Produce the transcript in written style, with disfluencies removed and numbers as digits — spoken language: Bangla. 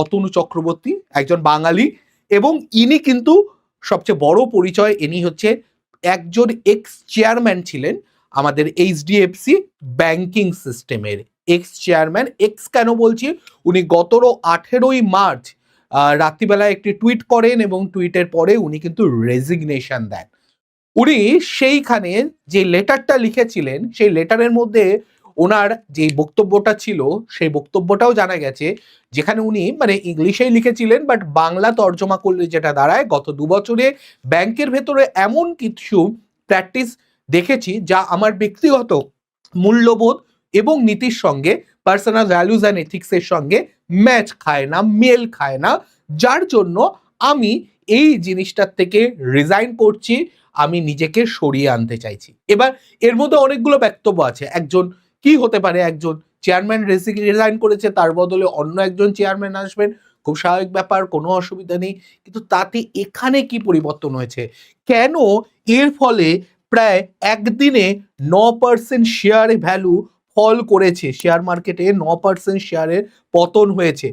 অতনু চক্রবর্তী, একজন বাঙালি, এবং ইনি কিন্তু সবচেয়ে বড় পরিচয়, ইনি হচ্ছে একজন এক্স চেয়ারম্যান ছিলেন আমাদের এইচডিএফসি ব্যাংকিং সিস্টেমের এক্স চেয়ারম্যান। এক্স কেন বলছি, উনি গত 18ই মার্চ রাত্রিবেলায় একটি টুইট করেন এবং টুইটের পরে উনি কিন্তু রেজিগনেশন দেন। উনি সেইখানে যে লেটারটা লিখেছিলেন, সেই লেটারের মধ্যে ওনার যে বক্তব্যটা ছিল, সেই বক্তব্যটাও জানা গেছে, যেখানে উনি মানে ইংলিশেই লিখেছিলেন, বাট বাংলা তর্জমা করলে যেটা দাঁড়ায়, গত 2 বছরে ব্যাংকের ভেতরে এমন কিছু প্র্যাকটিস দেখেছি যা আমার ব্যক্তিগত মূল্যবোধ এবং নীতির সঙ্গে, পার্সোনাল ভ্যালুজ অ্যান্ড এথিক্সের সঙ্গে ম্যাচ খায় না, মেল খায় না, যার জন্য আমি এই জিনিসটার থেকে রিজাইন করছি, আমি নিজেকে সরিয়ে আনতে চাইছি। এবার এর মধ্যে অনেকগুলো বক্তব্য আছে। একজন কি হতে পারে, একজন চেয়ারম্যান রিজাইন করেছে, তার বদলে অন্য একজন চেয়ারম্যান আসবেন, খুব স্বাভাবিক ব্যাপার, কোনো অসুবিধা নেই। কিন্তু তাতে এখানে কি পরিবর্তন হয়েছে, কেন এর ফলে প্রায় একদিনে 9% শেয়ার ভ্যালু ফল করেছে, শেয়ার মার্কেটে 9% শেয়ারের পতন হয়েছে,